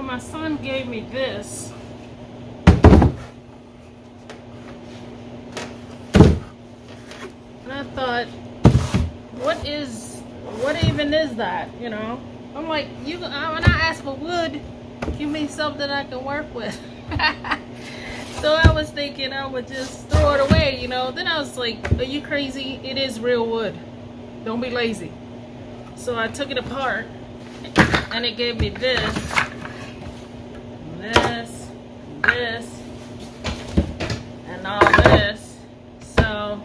my son gave me this. And I thought, what even is that, you know? I'm like, when I ask for wood, give me something I can work with. So I was thinking I would just throw it away, you know? Then I was like, are you crazy? It is real wood. Don't be lazy. So I took it apart, and it gave me this, and all this. So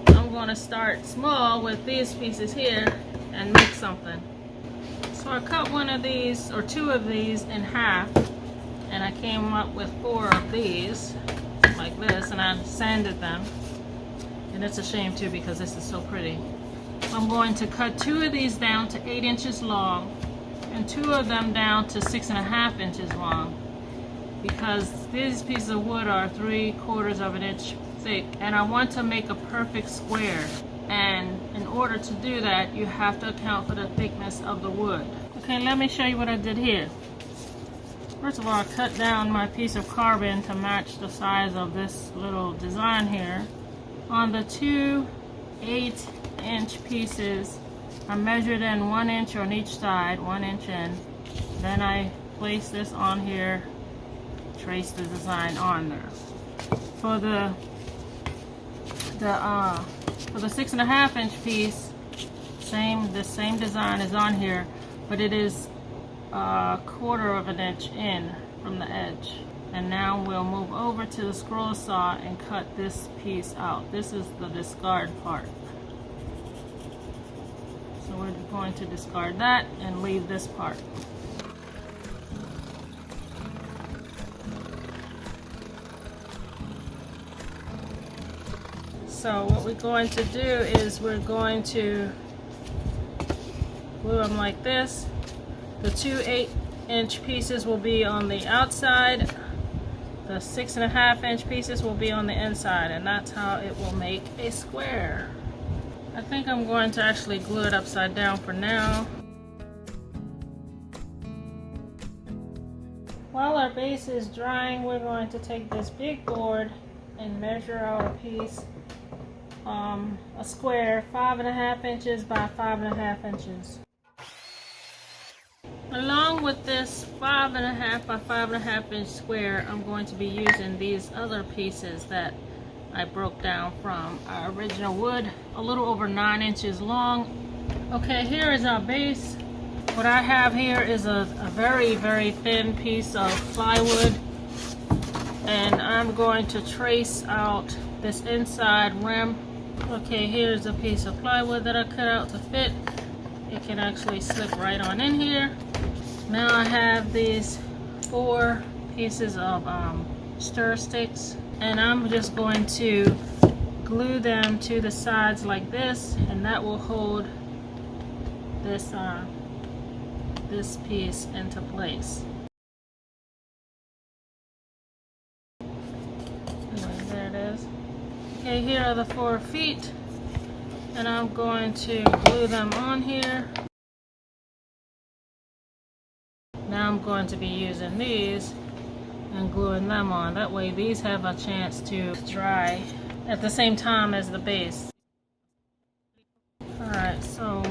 I'm going to start small with these pieces here and make something. So I cut one of these, or two of these, in half, and I came up with 4 of these, like this, and I sanded them. And it's a shame too, because this is so pretty. I'm going to cut 2 of these down to 8 inches long, and 2 of them down to 6.5 inches long, because these pieces of wood are 3/4 of an inch thick, and I want to make a perfect square. And in order to do that, you have to account for the thickness of the wood. Okay, let me show you what I did here. First of all, I cut down my piece of carbon to match the size of this little design here. On the 2 8-inch pieces, I measured in 1 inch on each side, 1 inch in. Then I place this on here, trace the design on there. For the 6.5-inch piece, the same design is on here, but it is 1/4 of an inch in from the edge. And now we'll move over to the scroll saw and cut this piece out. This is the discard part. So we're going to discard that and leave this part. So what we're going to do is we're going to glue them like this. The 2 8-inch pieces will be on the outside. The 6.5-inch pieces will be on the inside, and that's how it will make a square. I think I'm going to actually glue it upside down for now. While our base is drying, we're going to take this big board and measure out a piece, a square 5.5 inches by 5.5 inches. Along with this 5.5 by 5.5 inch square, I'm going to be using these other pieces that I broke down from our original wood, a little over 9 inches long. Okay, here is our base. What I have here is a very, very thin piece of plywood, and I'm going to trace out this inside rim. Okay, here's a piece of plywood that I cut out to fit. It can actually slip right on in here. Now I have these 4 pieces of stir sticks, and I'm just going to glue them to the sides like this, and that will hold this this piece into place. Anyway, there it is. Okay, here are the 4 feet, and I'm going to glue them on here. Now I'm going to be using these and gluing them on. That way these have a chance to dry at the same time as the base. Alright, so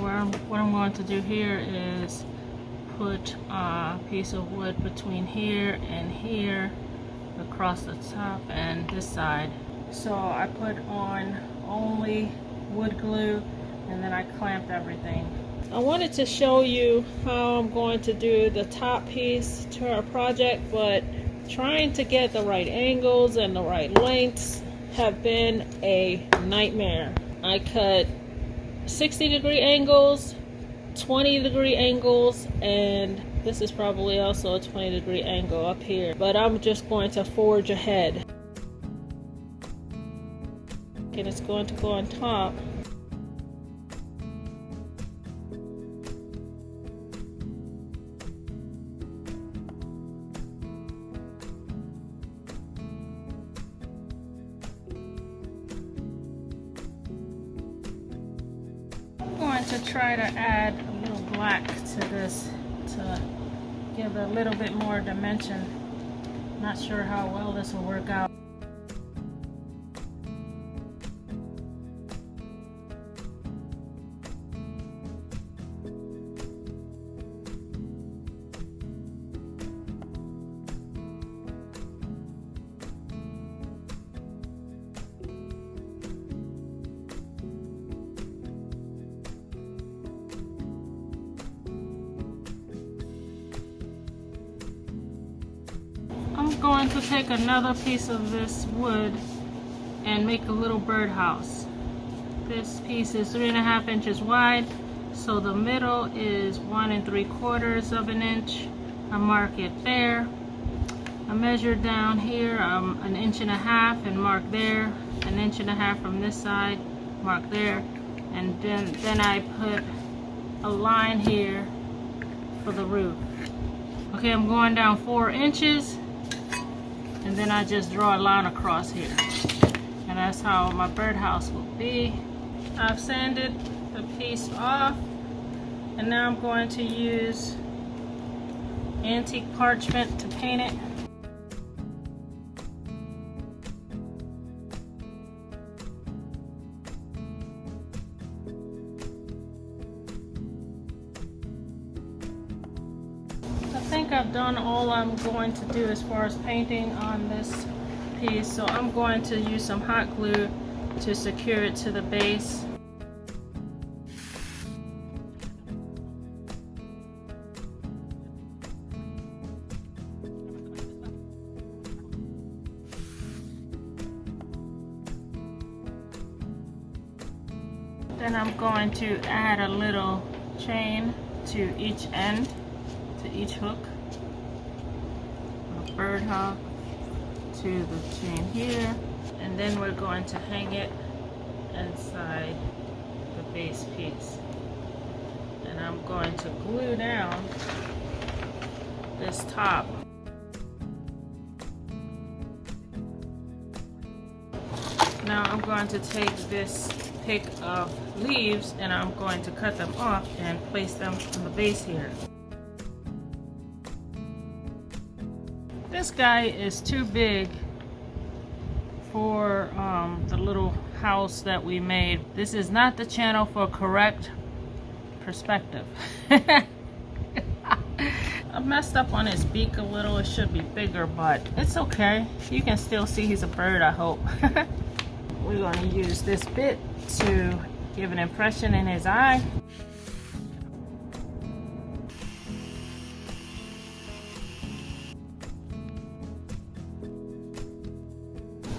what I'm going to do here is put a piece of wood between here and here, across the top and this side. So I put on only wood glue, and then I clamped everything. I wanted to show you how I'm going to do the top piece to our project, but trying to get the right angles and the right lengths have been a nightmare. I cut 60-degree angles, 20-degree angles, and this is probably also a 20-degree angle up here, but I'm just going to forge ahead. And it's going to go on top. I'm going to try to add a little black to this to give a little bit more dimension. Not sure how well this will work out. I'm going to take another piece of this wood and make a little birdhouse. This piece is 3.5 inches wide, so the middle is 1 3/4 of an inch. I mark it there. I measure down here 1.5 inches and mark there. 1.5 inches from this side, mark there, and then I put a line here for the roof. Okay, I'm going down 4 inches. And then I just draw a line across here. And that's how my birdhouse will be. I've sanded the piece off. And now I'm going to use antique parchment to paint it. I think I've done all I'm going to do as far as painting on this piece, so I'm going to use some hot glue to secure it to the base. Then I'm going to add a little chain to each end, to each hook. A bird hook to the chain here, and then we're going to hang it inside the base piece. And I'm going to glue down this top. Now I'm going to take this pick of leaves and I'm going to cut them off and place them on the base here. This guy is too big for the little house that we made. This is not the channel for correct perspective. I messed up on his beak a little. It should be bigger, but it's okay. You can still see he's a bird, I hope. We're going to use this bit to give an impression in his eye.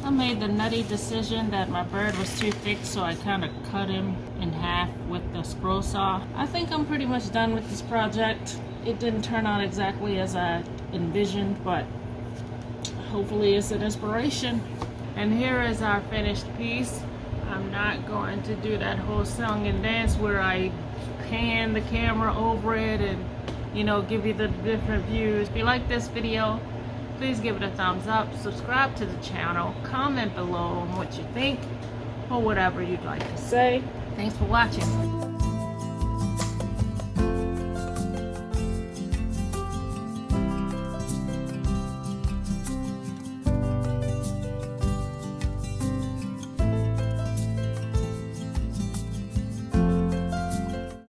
I made the nutty decision that my bird was too thick, so I kind of cut him in half with the scroll saw. I think I'm pretty much done with this project. It didn't turn out exactly as I envisioned, but hopefully it's an inspiration. And here is our finished piece. I'm not going to do that whole song and dance where I pan the camera over it and, you know, give you the different views. If you like this video, please give it a thumbs up, subscribe to the channel, comment below on what you think or whatever you'd like to say. Thanks for watching.